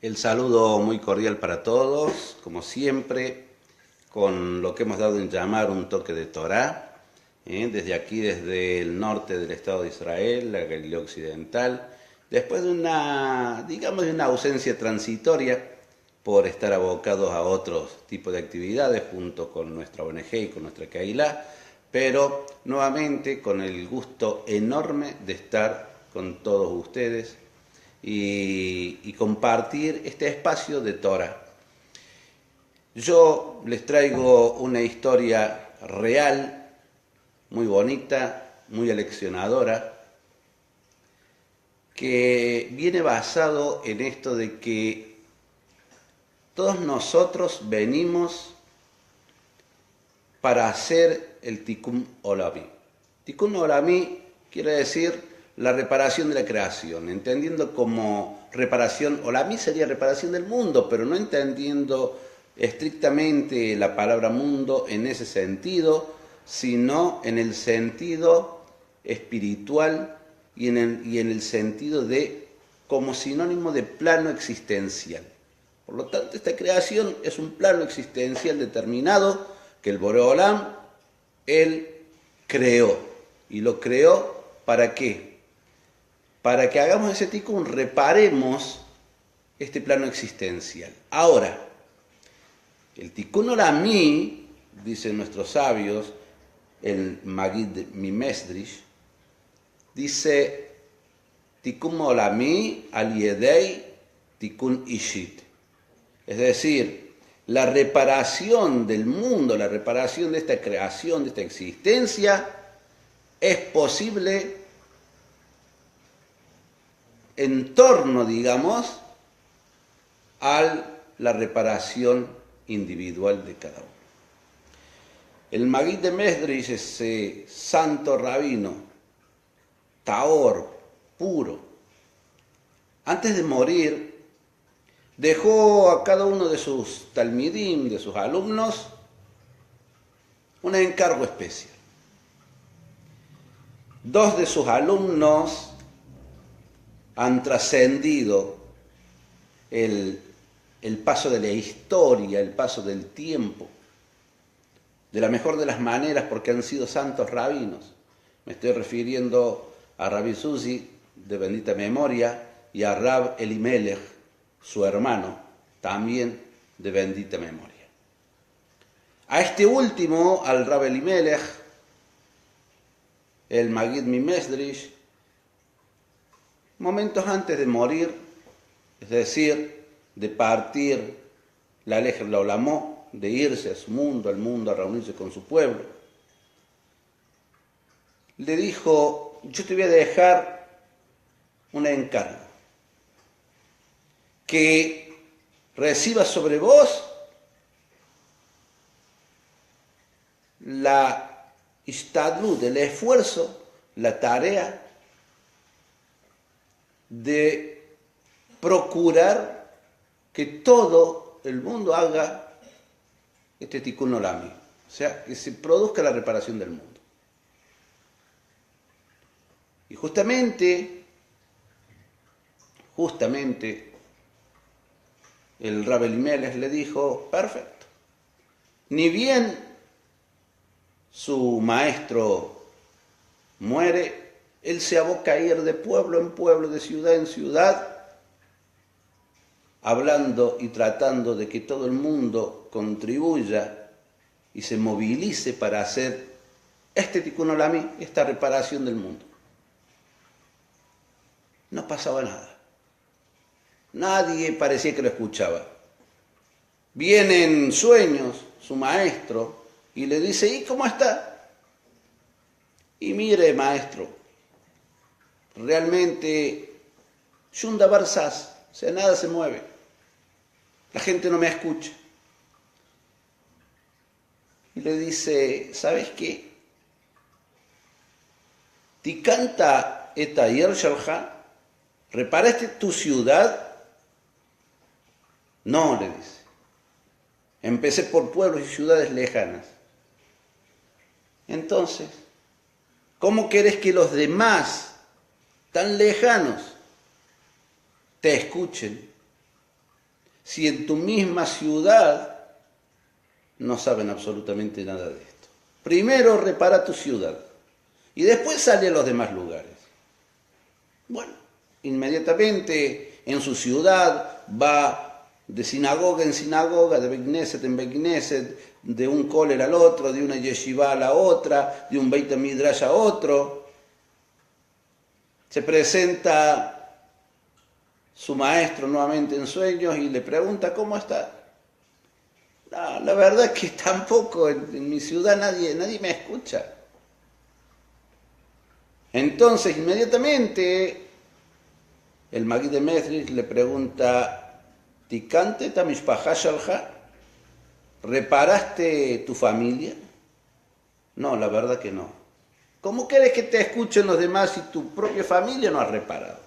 El saludo muy cordial para todos, como siempre, con lo que hemos dado en llamar un toque de Torá, desde aquí, desde el norte del Estado de Israel, la Galilea Occidental, después de digamos, de una ausencia transitoria por estar abocados a otros tipos de actividades junto con nuestra ONG y con nuestra Keilah, pero nuevamente con el gusto enorme de estar con todos ustedes y compartir este espacio de Torah. Yo les traigo una historia real, muy bonita, muy aleccionadora, que viene basado en esto de que todos nosotros venimos para hacer el Tikkun Olami. Tikkun Olami quiere decir la reparación de la creación, entendiendo como reparación, Olami sería reparación del mundo, pero no entendiendo estrictamente la palabra mundo en ese sentido, sino en el sentido espiritual y en el sentido de como sinónimo de plano existencial. Por lo tanto, esta creación es un plano existencial determinado que el Boré Olam, él creó. ¿Y lo creó para qué? Para que hagamos ese tikkun, reparemos este plano existencial. Ahora, el Tikkun Olami, dicen nuestros sabios, el Magid Mimesdrish, dice Tikkun Olami al Yedei Tikkun Ishit. Es decir, la reparación del mundo, la reparación de esta creación, de esta existencia, es posible en torno, digamos, a la reparación individual de cada uno. El Magid de Mesdrish, ese santo rabino, Taor, puro, antes de morir, dejó a cada uno de sus talmidim, de sus alumnos, un encargo especial. Dos de sus alumnos han trascendido el paso de la historia, el paso del tiempo, de la mejor de las maneras porque han sido santos rabinos. Me estoy refiriendo a Rabbi Susi, de bendita memoria, y a Rab Elimelech, su hermano, también de bendita memoria. A este último, al Rab Elimelech, el Magid Mimesdrish, momentos antes de morir, es decir, de partir la Lejer la Olamó, de irse a su mundo, al mundo, a reunirse con su pueblo, le dijo: yo te voy a dejar un encargo, que recibas sobre vos la istadlut, el esfuerzo, la tarea de procurar que todo el mundo haga este Tikkun Olami, o sea, que se produzca la reparación del mundo. Y justamente, el Rab Elimelech le dijo: perfecto. Ni bien su maestro muere, él se aboca a ir de pueblo en pueblo, de ciudad en ciudad, hablando y tratando de que todo el mundo contribuya y se movilice para hacer este Tikkun Olami, esta reparación del mundo. No pasaba nada. Nadie parecía que lo escuchaba. Viene en sueños su maestro y le dice: ¿y cómo está? Y mire, maestro, realmente Shum Davar Zaz, o sea, nada se mueve. La gente no me escucha. Y le dice: ¿sabes qué? Tikanta eta Yershalha, ¿reparaste tu ciudad? No, le dice. Empecé por pueblos y ciudades lejanas. Entonces, ¿cómo querés que los demás, tan lejanos, te escuchen? si en tu misma ciudad no saben absolutamente nada de esto? Primero repara tu ciudad y después sale a los demás lugares. Bueno, inmediatamente en su ciudad va de sinagoga en sinagoga, de Bekneset en Bekneset, de un koler al otro, de una yeshiva a la otra, de un Beit Midrash a otro. Se presenta su maestro nuevamente en sueños y le pregunta cómo está. No, la verdad es que tampoco en mi ciudad nadie me escucha. Entonces inmediatamente el Magid de Mesrich le pregunta, ¿Tikante tamishpaha shalha? ¿Reparaste tu familia? No, la verdad que no. ¿Cómo quieres que te escuchen los demás si tu propia familia no has reparado?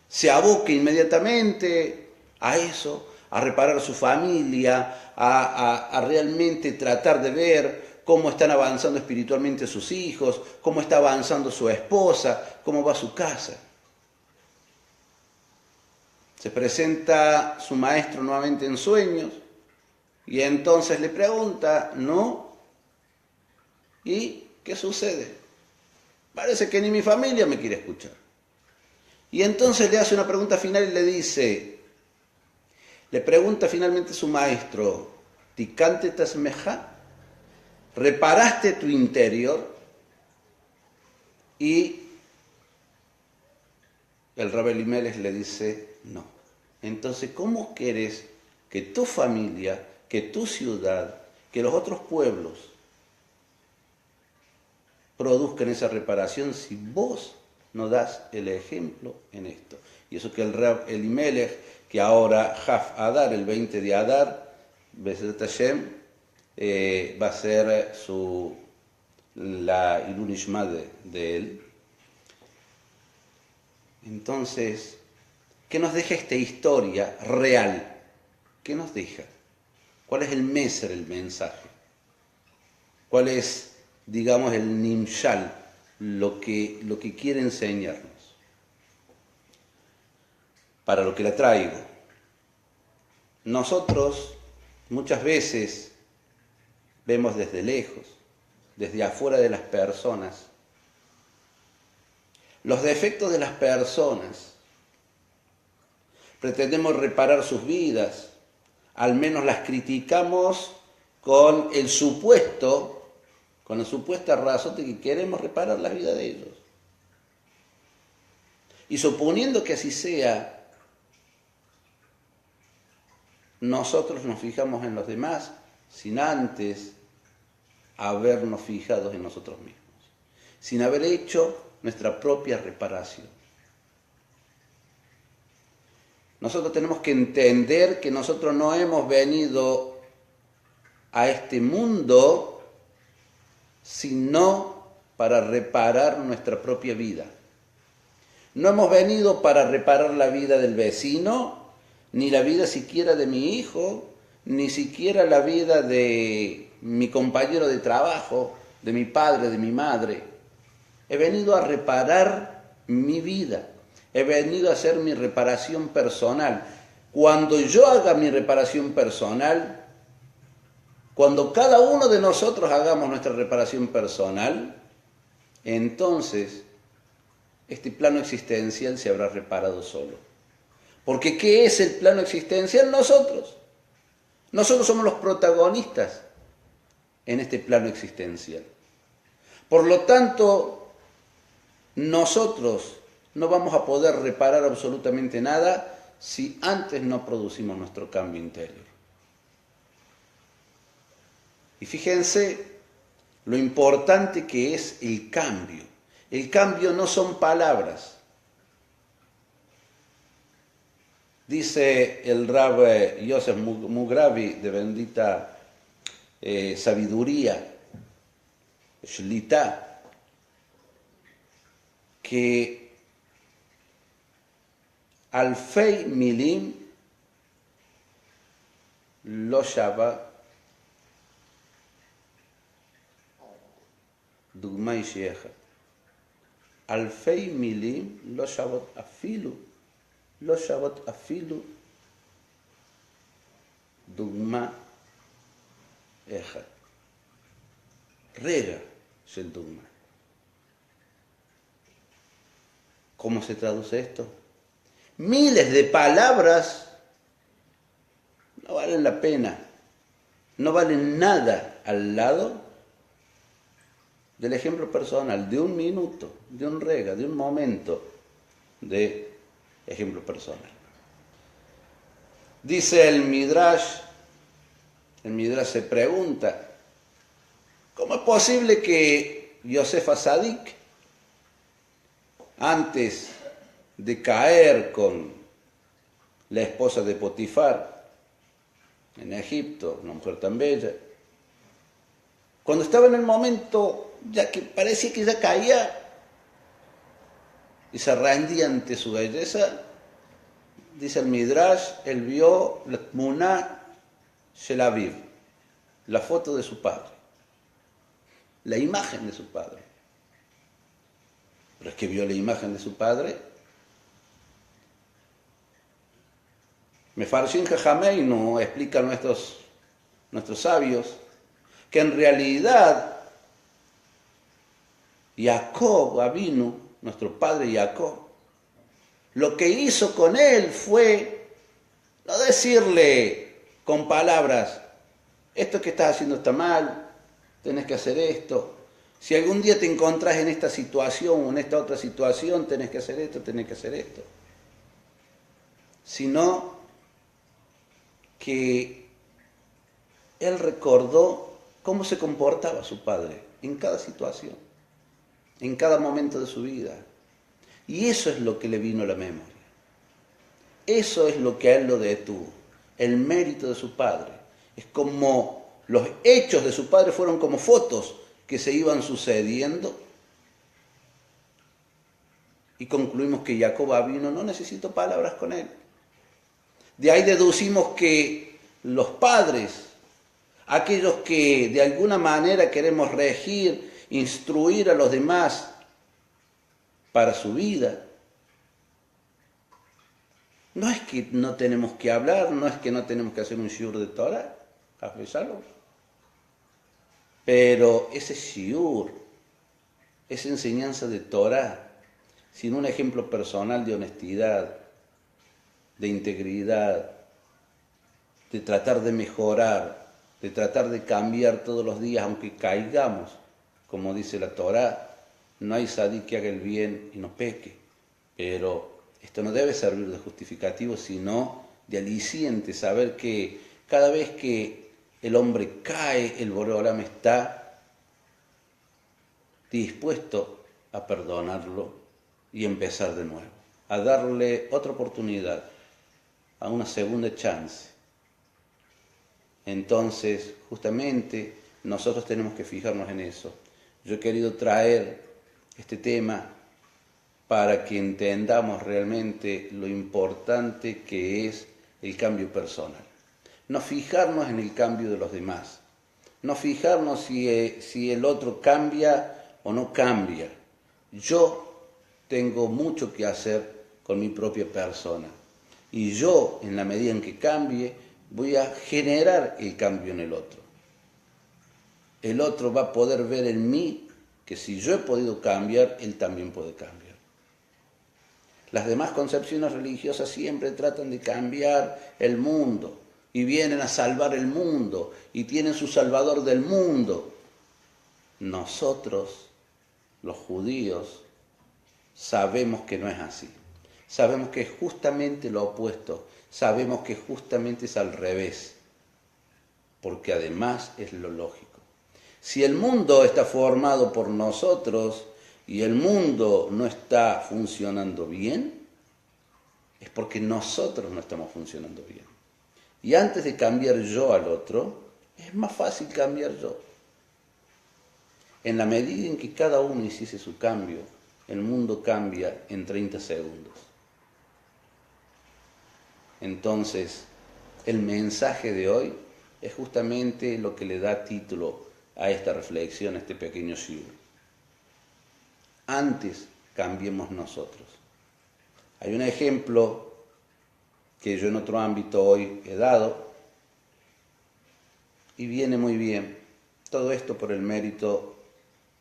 Se aboca inmediatamente a eso, a reparar su familia, a realmente tratar de ver cómo están avanzando espiritualmente sus hijos, cómo está avanzando su esposa, cómo va su casa. Se presenta su maestro nuevamente en sueños y entonces le pregunta, ¿no? ¿Y qué sucede? Parece que ni mi familia me quiere escuchar. Y entonces le hace una pregunta final y le dice, le pregunta finalmente su maestro, ¿Tikante tasmeja? ¿Reparaste tu interior? Y el Rabbi Elimelech le dice, no. Entonces, ¿cómo quieres que tu familia, que tu ciudad, que los otros pueblos produzcan esa reparación si vos no das el ejemplo en esto? Y eso que el Rabbi Elimelech, que ahora Haf Adar, el 20 de Adar, Bezrat Hashem, va a ser la Ilun Ishma de él. Entonces, ¿qué nos deja esta historia real? ¿Qué nos deja? ¿Cuál es el meser, el mensaje? ¿Cuál es, digamos, el nimshal, lo que quiere enseñarnos? Para lo que la traigo. Nosotros muchas veces vemos desde lejos, desde afuera de las personas, los defectos de las personas. Pretendemos reparar sus vidas, al menos las criticamos con la supuesta razón de que queremos reparar la vida de ellos. Y suponiendo que así sea, nosotros nos fijamos en los demás sin antes habernos fijado en nosotros mismos, sin haber hecho nuestra propia reparación. Nosotros tenemos que entender que nosotros no hemos venido a este mundo sino para reparar nuestra propia vida. No hemos venido para reparar la vida del vecino, ni la vida siquiera de mi hijo, ni siquiera la vida de mi compañero de trabajo, de mi padre, de mi madre. He venido a reparar mi vida. He venido a hacer mi reparación personal. Cuando yo haga mi reparación personal, cuando cada uno de nosotros hagamos nuestra reparación personal, entonces este plano existencial se habrá reparado solo. Porque ¿qué es el plano existencial? Nosotros. Nosotros somos los protagonistas en este plano existencial. Por lo tanto, nosotros no vamos a poder reparar absolutamente nada si antes no producimos nuestro cambio interior. Y fíjense lo importante que es el cambio. El cambio no son palabras. Dice el Rab Yosef Mugravi, de bendita sabiduría, Shlita, que alfei milim lo shava דוגמה אישי אחד. אלפי מילים לא שוות אפילו dogma אחד. רגע של dogma. ¿Cómo se traduce esto? Miles de palabras no valen la pena, no valen nada al lado del ejemplo personal, de un minuto, de un rega, de un momento de ejemplo personal. Dice el Midrash se pregunta, ¿cómo es posible que Yosef Atzadik, antes de caer con la esposa de Potifar en Egipto, una mujer tan bella, cuando estaba en el momento ya que parecía que ya caía y se rendía ante su belleza, dice el Midrash, él vio la Tmuná Shel Aviv, la foto de su padre, la imagen de su padre. Pero es que vio la imagen de su padre. Mefarshim Jajameinu explica nuestros sabios que en realidad Jacob Avinu, nuestro padre Jacob, lo que hizo con él fue no decirle con palabras, esto que estás haciendo está mal, tenés que hacer esto. Si algún día te encontrás en esta situación o en esta otra situación, tenés que hacer esto, tenés que hacer esto. Sino que él recordó cómo se comportaba su padre en cada situación, en cada momento de su vida. Y eso es lo que le vino a la memoria. Eso es lo que a él lo detuvo, el mérito de su padre. Es como los hechos de su padre fueron como fotos que se iban sucediendo. Y concluimos que Jacob Avinu no necesitó palabras con él. De ahí deducimos que los padres, aquellos que de alguna manera queremos regir, instruir a los demás para su vida, no es que no tenemos que hablar, no es que no tenemos que hacer un shiur de Torah, pero ese shiur, esa enseñanza de Torah, sin un ejemplo personal de honestidad, de integridad, de tratar de mejorar, de tratar de cambiar todos los días, aunque caigamos, como dice la Torah, no hay sadí que haga el bien y no peque. Pero esto no debe servir de justificativo, sino de aliciente, saber que cada vez que el hombre cae, el Boreolam está dispuesto a perdonarlo y empezar de nuevo, a darle otra oportunidad, a una segunda chance. Entonces, justamente, nosotros tenemos que fijarnos en eso. Yo he querido traer este tema para que entendamos realmente lo importante que es el cambio personal. No fijarnos en el cambio de los demás. No fijarnos si el otro cambia o no cambia. Yo tengo mucho que hacer con mi propia persona. Y yo, en la medida en que cambie, voy a generar el cambio en el otro. El otro va a poder ver en mí que si yo he podido cambiar, él también puede cambiar. Las demás concepciones religiosas siempre tratan de cambiar el mundo y vienen a salvar el mundo y tienen su salvador del mundo. Nosotros, los judíos, sabemos que no es así. Sabemos que es justamente lo opuesto. Sabemos que justamente es al revés. Porque además es lo lógico. Si el mundo está formado por nosotros y el mundo no está funcionando bien, es porque nosotros no estamos funcionando bien. Y antes de cambiar yo al otro, es más fácil cambiar yo. En la medida en que cada uno hiciese su cambio, el mundo cambia en 30 segundos. Entonces, el mensaje de hoy es justamente lo que le da título a esta reflexión, a este pequeño shiur. Antes cambiemos nosotros. Hay un ejemplo que yo en otro ámbito hoy he dado, y viene muy bien. Todo esto por el mérito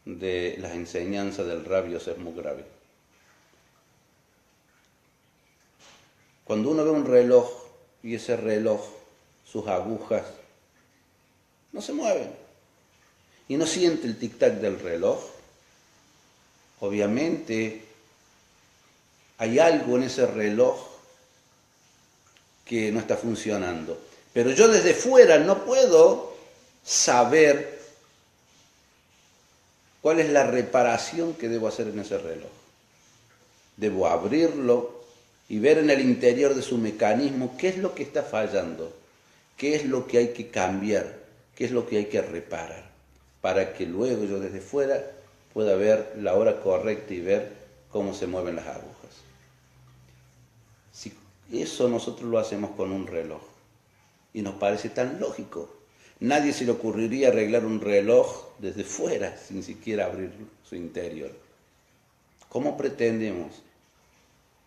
de las enseñanzas del Rabbi Yosef Mugrabi. Cuando uno ve un reloj y ese reloj, sus agujas, no se mueven y no siente el tic-tac del reloj, obviamente hay algo en ese reloj que no está funcionando. Pero yo desde fuera no puedo saber cuál es la reparación que debo hacer en ese reloj. Debo abrirlo y ver en el interior de su mecanismo qué es lo que está fallando, qué es lo que hay que cambiar, qué es lo que hay que reparar, para que luego yo desde fuera pueda ver la hora correcta y ver cómo se mueven las agujas. Si eso nosotros lo hacemos con un reloj y nos parece tan lógico, nadie se le ocurriría arreglar un reloj desde fuera sin siquiera abrir su interior. ¿Cómo pretendemos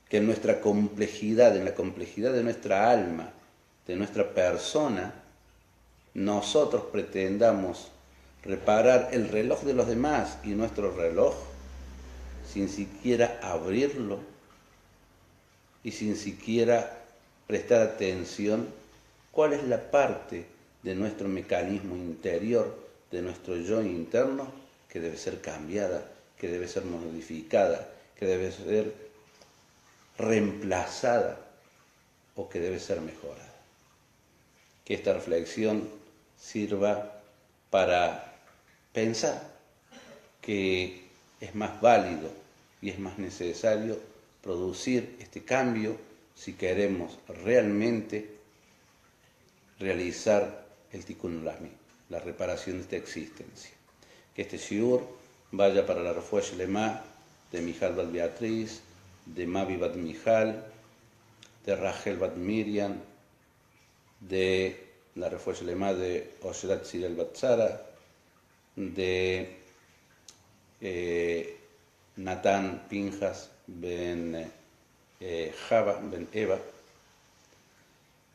que en nuestra complejidad, en la complejidad de nuestra alma, de nuestra persona, nosotros pretendamos reparar el reloj de los demás y nuestro reloj sin siquiera abrirlo y sin siquiera prestar atención cuál es la parte de nuestro mecanismo interior, de nuestro yo interno, que debe ser cambiada, que debe ser modificada, que debe ser reemplazada o que debe ser mejorada? Que esta reflexión sirva para pensar que es más válido y es más necesario producir este cambio si queremos realmente realizar el Tikkun Olamí, la reparación de esta existencia. Que este shiur vaya para la refuá shlema de Mijal Bat Beatriz, de Mavi Bat Mijal, de Rachel Bat Miriam, de la refuá shlema de Oshrat Sirel Bat Sara, de Natán Pinjas ben Java ben Eva,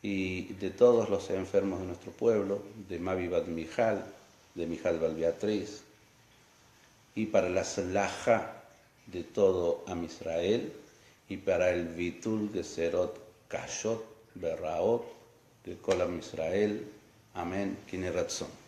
y de todos los enfermos de nuestro pueblo, de Mavi Bat Mijal, de Mijal Bat Beatriz, y para la Slaja de todo Am Israel, y para el Bitul Geserot Kashot Berraot de Kol Am Israel. Amén. Kine Ratzon.